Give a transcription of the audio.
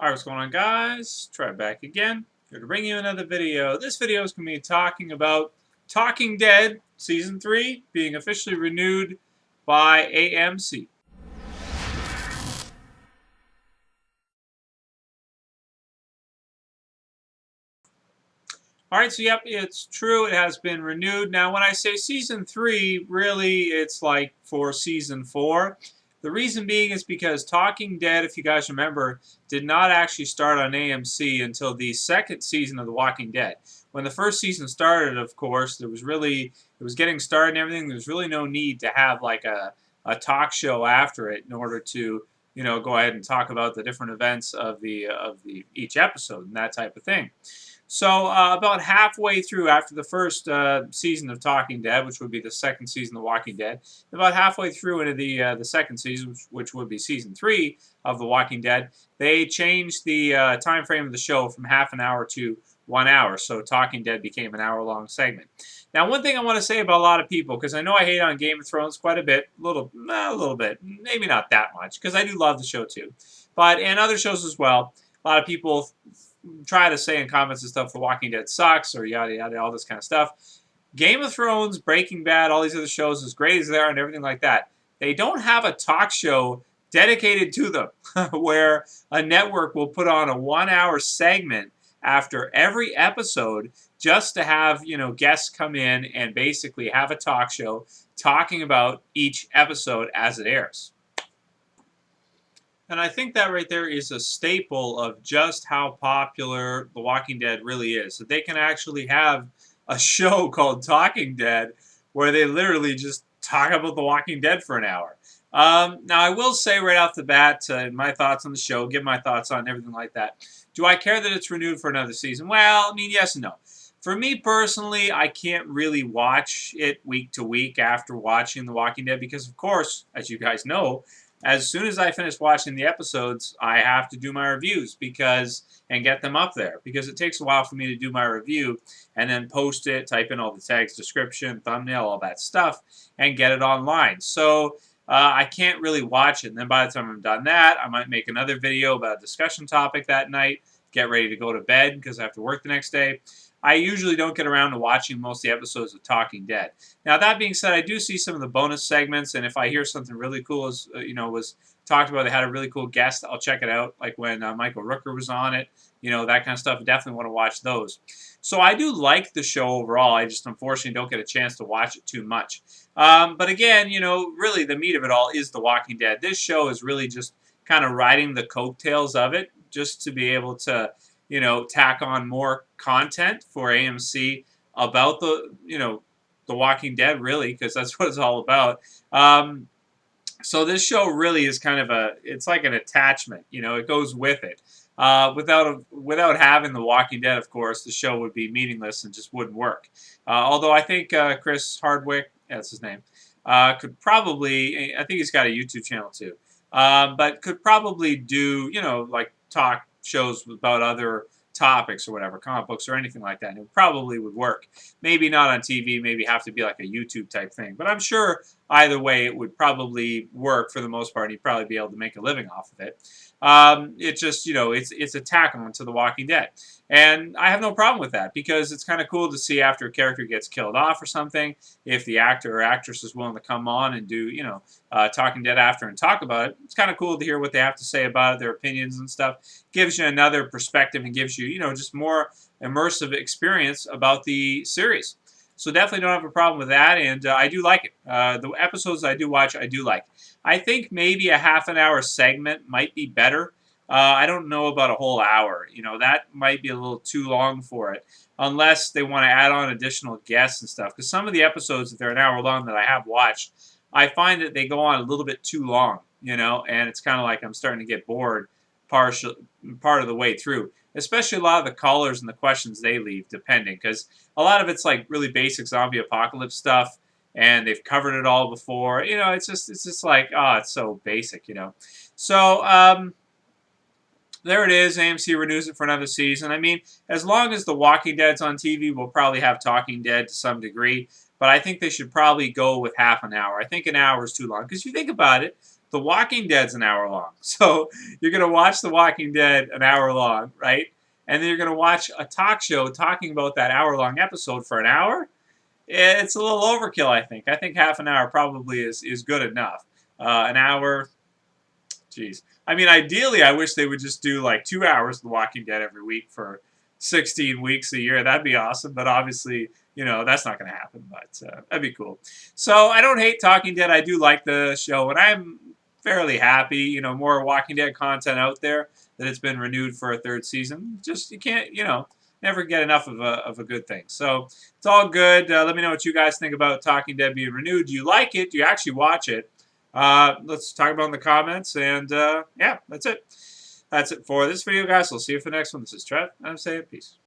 Alright, what's going on, guys? Try back again. Here to bring you another video. This video is going to be talking about Talking Dead Season 3 being officially renewed by AMC. Alright, so yep, it's true. It has been renewed. Now, when I say Season 3, really, it's like for Season 4. The reason being is because Talking Dead, if you guys remember, did not actually start on AMC until the second season of The Walking Dead. When the first season started, of course, it was getting started and everything. There was really no need to have like a talk show after it in order to, go ahead and talk about the different events of each episode and that type of thing. So about halfway through, after the first season of Talking Dead, which would be the second season of The Walking Dead, about halfway through into the second season, which would be Season 3 of The Walking Dead, they changed the time frame of the show from half an hour to 1 hour. So Talking Dead became an hour-long segment. Now, one thing I want to say about a lot of people, because I know I hate on Game of Thrones quite a bit, a little bit, maybe not that much, because I do love the show too, and other shows as well. A lot of people try to say in comments and stuff, The Walking Dead sucks, or yada yada, all this kind of stuff. Game of Thrones, Breaking Bad, all these other shows, as great as they are and everything like that, they don't have a talk show dedicated to them, where a network will put on a 1 hour segment after every episode just to have, guests come in and basically have a talk show talking about each episode as it airs. And I think that right there is a staple of just how popular The Walking Dead really is. That they can actually have a show called Talking Dead where they literally just talk about The Walking Dead for an hour. Now, I will say right off the bat, my thoughts on the show, give my thoughts on everything like that. Do I care that it's renewed for another season? Well, I mean, yes and no. For me personally, I can't really watch it week to week after watching The Walking Dead because, of course, as you guys know, as soon as I finish watching the episodes, I have to do my reviews and get them up there because it takes a while for me to do my review and then post it, type in all the tags, description, thumbnail, all that stuff, and get it online. So I can't really watch it. And then by the time I'm done that, I might make another video about a discussion topic that night, get ready to go to bed because I have to work the next day. I usually don't get around to watching most of the episodes of Talking Dead. Now, that being said, I do see some of the bonus segments, and if I hear something really cool was talked about, they had a really cool guest, I'll check it out, like when Michael Rooker was on it, that kind of stuff. I definitely want to watch those. So I do like the show overall. I just unfortunately don't get a chance to watch it too much. But again, really the meat of it all is The Walking Dead. This show is really just kind of riding the coattails of it, just to be able to tack on more content for AMC about the Walking Dead, really, because that's what it's all about. So this show really is kind of it's like an attachment, it goes with it. Without having The Walking Dead, of course, the show would be meaningless and just wouldn't work. Although I think Chris Hardwick, that's his name, could probably, I think he's got a YouTube channel too, but could probably do, like talk shows about other topics or whatever, comic books or anything like that, and it probably would work. Maybe not on TV, maybe have to be like a YouTube type thing, but I'm sure either way it would probably work for the most part, and he'd probably be able to make a living off of it. It's just, it's a tack on to The Walking Dead. And I have no problem with that because it's kind of cool to see after a character gets killed off or something, if the actor or actress is willing to come on and do, Talking Dead after and talk about it. It's kind of cool to hear what they have to say about it, their opinions and stuff. Gives you another perspective and gives you, just more immersive experience about the series. So definitely don't have a problem with that, and I do like it. The episodes I do watch, I do like. I think maybe a half an hour segment might be better. I don't know about a whole hour. That might be a little too long for it, unless they want to add on additional guests and stuff. Because some of the episodes, if they're an hour long that I have watched, I find that they go on a little bit too long, and it's kind of like I'm starting to get bored part of the way through. Especially a lot of the callers and the questions they leave, depending. Because a lot of it's like really basic zombie apocalypse stuff, and they've covered it all before. It's just like, oh, it's so basic, So, there it is. AMC renews it for another season. I mean, as long as The Walking Dead's on TV, we'll probably have Talking Dead to some degree. But I think they should probably go with half an hour. I think an hour is too long. Because you think about it, The Walking Dead's an hour long. So you're going to watch The Walking Dead an hour long, right? And then you're going to watch a talk show talking about that hour-long episode for an hour. It's a little overkill, I think. I think half an hour probably is good enough. An hour, geez. I mean, ideally, I wish they would just do like 2 hours of The Walking Dead every week for 16 weeks a year. That'd be awesome. But obviously, you know, that's not going to happen. But that'd be cool. So I don't hate Talking Dead. I do like the show, and I'm fairly happy. You know, more Walking Dead content out there, that it's been renewed for a third season. Just, you can't, you know, never get enough of a good thing. So it's all good. Let me know what you guys think about Talking Dead being renewed. Do you like it? Do you actually watch it? Let's talk about it in the comments. And yeah, that's it. That's it for this video, guys. We'll see you for the next one. This is Trev. I'm saying peace.